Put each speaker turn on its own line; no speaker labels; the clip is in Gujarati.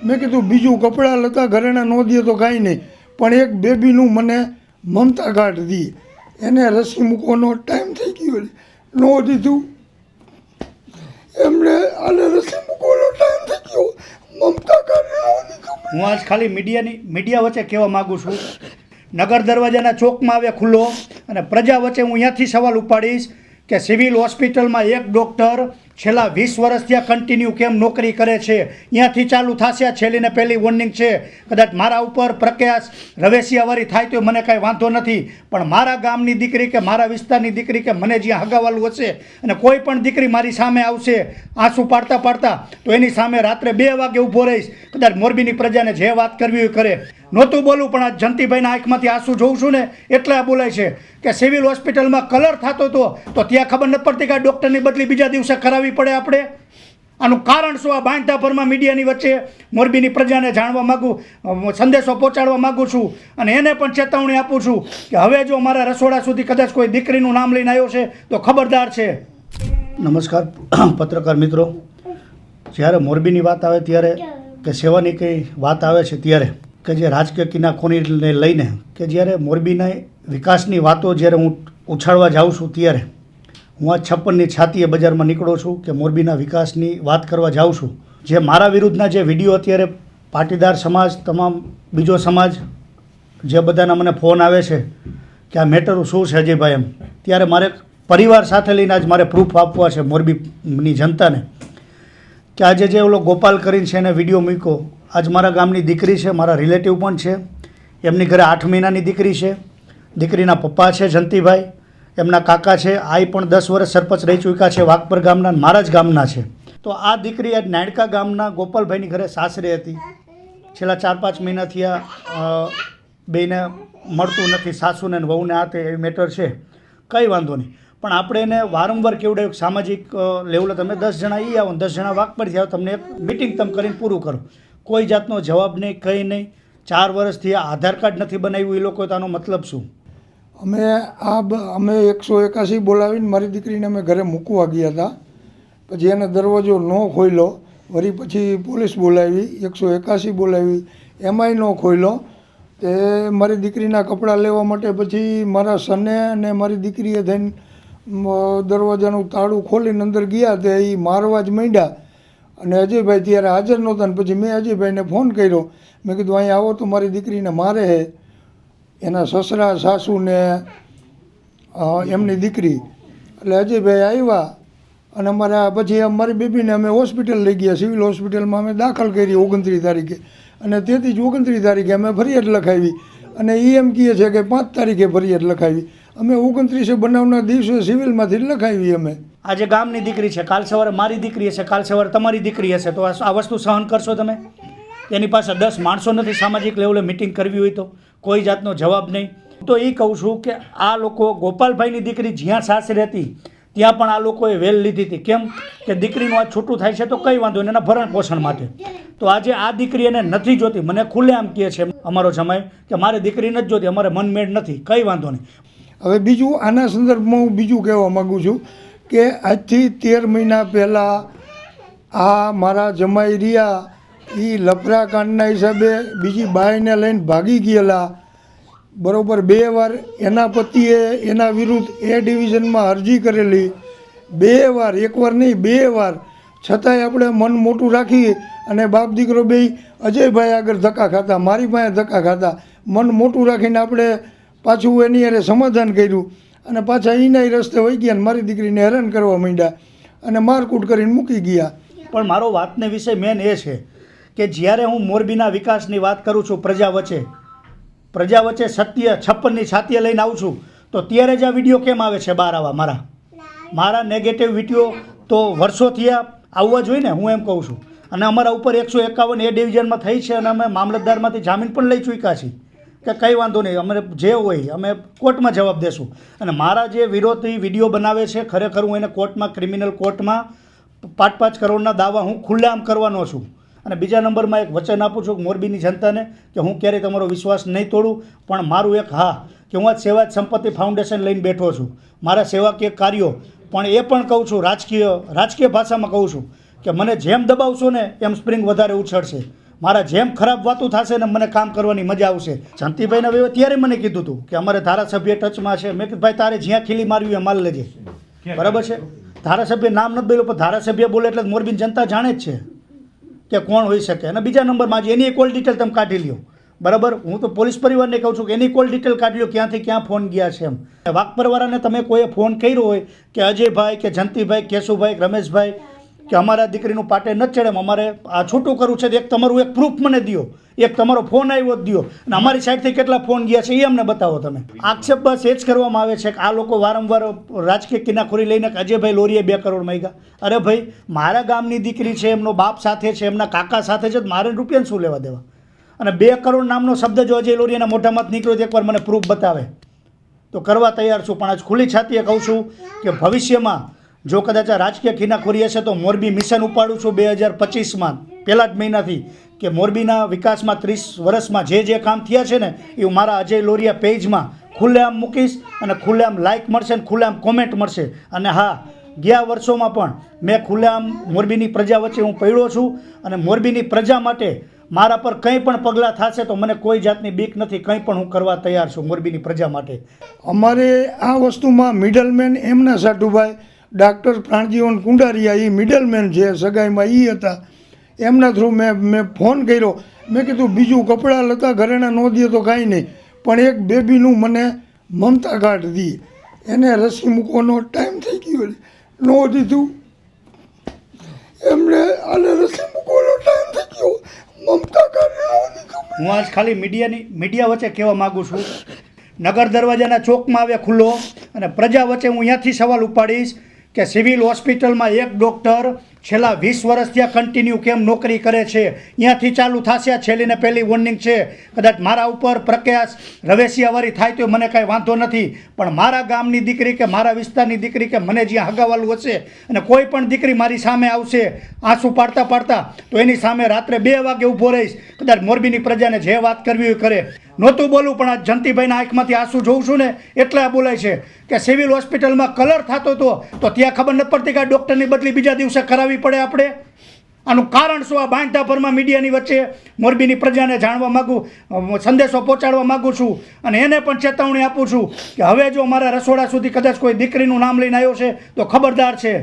મેં કીધું બીજું કપડાં લતા ઘરેણા ન દે તો કાંઈ નહીં, પણ એક બેબીનું મને મમતા કાર્ડ દી, એને રસી મૂકવાનો ટાઈમ થઈ ગયો ન દીધું, એમણે આને રસી મૂકવાનો ટાઈમ થઈ ગયો, મમતા કાર્ડ ન દીધું.
હું આજ ખાલી મીડિયા વચ્ચે કહેવા માગું છું, નગર દરવાજાના ચોકમાં આવે ખુલ્લો અને પ્રજા વચ્ચે હું અહીંયાથી સવાલ ઉપાડીશ કે સિવિલ હોસ્પિટલમાં એક ડૉક્ટર છેલ્લા 20 વર્ષથી આ કન્ટિન્યુ કેમ નોકરી કરે છે? અહીંયાથી ચાલુ થશે. આ છેલ્લીને પહેલી વોર્નિંગ છે. કદાચ મારા ઉપર પ્રકાશ રવેશિયાવાળી થાય તો મને કાંઈ વાંધો નથી, પણ મારા ગામની દીકરી કે મારા વિસ્તારની દીકરી કે મને જ્યાં હગાવાલું હશે અને કોઈ પણ દીકરી મારી સામે આવશે આંસુ પાડતા પાડતા, તો એની સામે રાત્રે 2 વાગે ઊભો રહીશ. કદાચ મોરબીની પ્રજાને જે વાત કરવી હોય કરે. નહોતું બોલું, પણ આ જંતીભાઈના આંખમાંથી આંસુ જોઉં છું ને એટલે આ બોલાય છે કે સિવિલ હોસ્પિટલમાં કલર થતો હતો તો ત્યાં ખબર નથી પડતી કે આ ડૉક્ટરની બદલી બીજા દિવસે કરાવવી પડે આપણે. આનું કારણ શું? આ બાંધતાભરમાં મીડિયાની વચ્ચે મોરબીની પ્રજાને જાણવા માગું, સંદેશો પહોંચાડવા માગું છું અને એને પણ ચેતવણી આપું છું કે હવે જો મારા રસોડા સુધી કદાચ કોઈ દીકરીનું નામ લઈને આવ્યો છે તો ખબરદાર છે. નમસ્કાર પત્રકાર મિત્રો, જ્યારે મોરબીની વાત આવે ત્યારે કે સેવાની કંઈ વાત આવે છે ત્યારે કે જે રાજકીય કિનાખોરીને લઈને કે જ્યારે મોરબીના વિકાસની વાતો જ્યારે હું ઉછાળવા જાઉં છું ત્યારે હું આ 56ની છાતીએ બજારમાં નીકળું છું કે મોરબીના વિકાસની વાત કરવા જાઉં છું. જે મારા વિરુદ્ધના જે વિડીયો અત્યારે પાટીદાર સમાજ, તમામ બીજો સમાજ, જે બધાના મને ફોન આવે છે કે આ મેટર શું છે અજયભાઈ એમ, ત્યારે મારે પરિવાર સાથે લઈને આજ મારે પ્રૂફ આપવા છે મોરબીની જનતાને કે આજે જે ઓલો ગોપાલ કરીને છે એને વિડીયો મૂક્યો. આજ મારા ગામની દીકરી છે, મારા રિલેટિવ પણ છે, એમની ઘરે 8 મહિનાની દીકરી છે, દીકરીના પપ્પા છે જંતીભાઈ, એમના કાકા છે, આઈ પણ 10 વર્ષ સરપંચ રહી ચૂક્યા છે વાઘપર ગામના, મારા જ ગામના છે. તો આ દીકરી આજ નાયડકા ગામના ગોપાલભાઈની ઘરે સાસરે હતી. છેલ્લા 4-5 મહિનાથી આ બેને મળતું નથી, સાસુને ને વહુને આ તે એવી મેટર છે. કંઈ વાંધો નહીં, પણ આપણે એને વારંવાર કેવડાવ્યું સામાજિક લેવલે તમે 10 જણા એ આવો, 10 જણા વાઘપરથી આવો, તમને એક મિટિંગ તમે કરીને પૂરું કરો. કોઈ જાતનો જવાબ નહીં, કંઈ નહીં. 4 વર્ષથી આ આધાર કાર્ડ નથી બનાવ્યું એ લોકો, તો આનો મતલબ શું?
અમે 181 બોલાવીને મારી દીકરીને અમે ઘરે મૂકવા ગયા હતા, પછી એને દરવાજો ન ખોલ્યો, વળી પછી પોલીસ બોલાવી, 181 બોલાવી, એમાંય ન ખોલ્યો. તે મારી દીકરીના કપડાં લેવા માટે પછી મારા સને અને મારી દીકરીએ થઈને દરવાજાનું તાળું ખોલીને અંદર ગયા, તે એ મારવા જ માંડ્યા અને અજયભાઈ ત્યારે હાજર નહોતા ને પછી મેં અજયભાઈને ફોન કર્યો. મેં કીધું અહીંયા આવો તો મારી દીકરીને મારે છે, એના સસરા સાસુ ને એમની દીકરી. એટલે અજયભાઈ આવ્યા અને પછી અમારી બેબીને અમે હોસ્પિટલ લઈ ગયા, સિવિલ હોસ્પિટલમાં અમે દાખલ કરી 29 તારીખે અને તેથી જ 29 તારીખે અમે ફરિયાદ લખાવી અને એ એમ કહે છે કે 5 તારીખે ફરિયાદ લખાવી. અમે 29 બનાવના દિવસે સિવિલમાંથી જ લખાવી. અમે
આજે ગામની દીકરી છે, કાલ સવારે મારી દીકરી હશે, કાલ સવારે તમારી દીકરી હશે, તો આ વસ્તુ સહન કરશો તમે? એની પાસે 10 માણસો નથી સામાજિક લેવલે મિટિંગ કરવી હોય તો કોઈ જાતનો જવાબ નહીં. તો એ કહું છું કે આ લોકો ગોપાલભાઈની દીકરી જ્યાં સાસરે હતી ત્યાં પણ આ લોકોએ વેલ લીધી હતી. કેમ કે દીકરીનું આ છૂટું થાય છે તો કંઈ વાંધો નહીં, એના ભરણ પોષણ માટે. તો આજે આ દીકરી એને નથી જોતી, મને ખુલ્લેઆમ કહે છે અમારો જમાઈ કે મારે દીકરી નથી જોતી, અમારે મનમેળ નથી. કંઈ વાંધો નહીં.
હવે બીજું આના સંદર્ભમાં હું બીજું કહેવા માગું છું કે આજથી 13 મહિના પહેલાં આ મારા જમાઈ રહ્યા એ લફરા કાંડના હિસાબે બીજી બાઈને લઈને ભાગી ગયેલા. બરાબર 2 વાર એના પતિએ એના વિરુદ્ધ એ ડિવિઝનમાં અરજી કરેલી, 2 વાર, 1 વાર નહીં 2 વાર. છતાંય આપણે મન મોટું રાખી અને બાપ દીકરો બે અજયભાઈ આગળ ધક્કા ખાતા, મારી પાસે ધક્કા ખાતા, મન મોટું રાખીને આપણે પાછું એની હારે સમાધાન કર્યું અને પાછા એના રસ્તે વહી ગયા અને મારી દીકરીને હેરાન કરવા માંડ્યા અને મારકૂટ કરીને મૂકી ગયા.
પણ મારો વાતને વિષય મેન એ છે કે જ્યારે હું મોરબીના વિકાસની વાત કરું છું પ્રજા વચ્ચે સત્ય 56ની છાતીએ લઈને આવું છું, તો ત્યારે જ આ વિડીયો કેમ આવે છે બહાર? આવા મારા નેગેટિવ વિડીયો તો વર્ષોથી આવવા જોઈએ ને, હું એમ કહું છું. અને અમારા ઉપર 151 એ ડિવિઝનમાં થઈ છે અને અમે મામલતદારમાંથી જામીન પણ લઈ ચૂક્યા છીએ કે કંઈ વાંધો નહીં, અમે જે હોય અમે કોર્ટમાં જવાબ દેશું. અને મારા જે વિરોધી વિડીયો બનાવે છે, ખરેખર હું એને કોર્ટમાં, ક્રિમિનલ કોર્ટમાં 5-5 કરોડના દાવા હું ખુલ્લેઆમ કરવાનો છું. અને બીજા નંબરમાં એક વચન આપું છું મોરબીની જનતાને કે હું ક્યારેય તમારો વિશ્વાસ નહીં તોડું, પણ મારું એક કે હું આ સેવા સંપત્તિ ફાઉન્ડેશન લઈને બેઠો છું, મારા સેવાકીય કાર્યો. પણ એ પણ કહું છું રાજકીય ભાષામાં કહું છું કે મને જેમ દબાવશો ને એમ સ્પ્રિંગ વધારે ઉછળશે. મારા જેમ ખરાબ વાતો થશે ને મને કામ કરવાની મજા આવશે. જંતીભાઈને હવે ત્યારે મને કીધું હતું કે અમારે ધારાસભ્ય ટચમાં છે. મેં કીધું ભાઈ તારે જ્યાં ખીલી મારવી હોય માલ લેજે, બરાબર છે. ધારાસભ્ય નામ નથી બોલ્યું પણ ધારાસભ્ય બોલે એટલે મોરબીની જનતા જાણે જ છે કે કોણ હોઈ શકે. અને બીજા નંબરમાં એની કોલ ડિટેલ તમે કાઢી લ્યો, બરાબર. હું તો પોલીસ પરિવારને કહું છું કે એની કોલ ડિટેલ કાઢી લો, ક્યાંથી ક્યાં ફોન ગયા છે એમ. વાઘપરવાળાને તમે કોઈએ ફોન કર્યો હોય કે અજયભાઈ કે જંતીભાઈ, કેશુભાઈ, રમેશભાઈ કે અમારા દીકરીનું પાટે ન ચડે, અમારે આ છૂટું કરવું છે, એક તમારું એક પ્રૂફ મને દો, એક તમારો ફોન આવ્યો જ દો, અને અમારી સાઈડથી કેટલા ફોન ગયા છે એ અમને બતાવો તમે. આક્ષેપ બસ એ જ કરવામાં આવે છે કે આ લોકો વારંવાર રાજકીય કિનાખોરી લઈને કે અજયભાઈ લોરીએ 2 કરોડ માંગ્યા. અરે ભાઈ, મારા ગામની દીકરી છે, એમનો બાપ સાથે છે, એમના કાકા સાથે છે, મારે રૂપિયાને શું લેવા દેવા? અને 2 કરોડ નામનો શબ્દ જો અજય લોરીયાના મોઢામાં નીકળ્યો તો એકવાર મને પ્રૂફ બતાવે તો કરવા તૈયાર છું. પણ આજ ખુલ્લી છાતીએ કહું છું કે ભવિષ્યમાં જો કદાચ આ રાજકીય ખીનાખોરી હશે તો મોરબી મિશન ઉપાડું છું 2025માં પહેલા જ મહિનાથી, કે મોરબીના વિકાસમાં 30 વર્ષમાં જે કામ થયા છે ને એ હું મારા અજય લોરીયા પેજમાં ખુલ્લેઆમ મૂકીશ, અને ખુલ્લેઆમ લાઇક મળશે અને ખુલ્લેઆમ કોમેન્ટ મળશે. અને હા, ગયા વર્ષોમાં પણ મેં ખુલ્લેઆમ મોરબીની પ્રજા વચ્ચે હું પડ્યો છું, અને મોરબીની પ્રજા માટે મારા પર કંઈ પણ પગલાં થશે તો મને કોઈ જાતની બીક નથી, કંઈ પણ હું કરવા તૈયાર છું મોરબીની પ્રજા માટે.
અમારે આ વસ્તુમાં મિડલમેન એમના સાટુભાઈ ડાક્ટર પ્રાણજીવન કુંડારિયા એ મિડલમેન છે, સગાઈમાં એ હતા. એમના થ્રુ મેં ફોન કર્યો. મેં કીધું બીજું કપડાં લતા ઘરેણા ન દે તો કાંઈ નહીં, પણ એક બેબીનું મને મમતા કાર્ડ દી. એને રસી મૂકવાનો ટાઈમ થઈ ગયો, ન દીધું. એમણે આને રસી મૂકવાનો ટાઈમ થઈ ગયો, મમતા કાર્ડ ન દીધું.
હું આજ ખાલી મીડિયા વચ્ચે કહેવા માગું છું, નગર દરવાજાના ચોકમાં આવે ખુલ્લો, અને પ્રજા વચ્ચે હું અહીંયાથી સવાલ ઉપાડીશ કે સિવિલ હોસ્પિટલમાં એક ડૉક્ટર છેલ્લા 20 વર્ષથી આ કન્ટિન્યુ કેમ નોકરી કરે છે? અહીંયાથી ચાલુ થશે. આ છેલ્લીને પહેલી વોર્નિંગ છે. કદાચ મારા ઉપર પ્રકાશ રવેશિયાવાળી થાય તો મને કાંઈ વાંધો નથી, પણ મારા ગામની દીકરી કે મારા વિસ્તારની દીકરી કે મને જ્યાં હગાવાલું હશે અને કોઈ પણ દીકરી મારી સામે આવશે આંસુ પાડતા પાડતા, તો એની સામે રાત્રે 2 વાગે ઊભો રહીશ. કદાચ મોરબીની પ્રજાને જે વાત કરવી હોય કરે. નહોતું બોલું, પણ આ જંતીભાઈના આંખમાંથી આંસુ જોઉં છું ને એટલે આ બોલાય છે કે સિવિલ હોસ્પિટલમાં કલર થતો હતો તો ત્યાં ખબર નથી પડતી કે આ ડૉક્ટરની બદલી બીજા દિવસે કરાવવી પડે આપણે. આનું કારણ શું? આ બાંધતાભરમાં મીડિયાની વચ્ચે મોરબીની પ્રજાને જાણવા માગું, સંદેશો પહોંચાડવા માગું છું, અને એને પણ ચેતવણી આપું છું કે હવે જો મારા રસોડા સુધી કદાચ કોઈ દીકરીનું નામ લઈને આવ્યો છે તો ખબરદાર છે.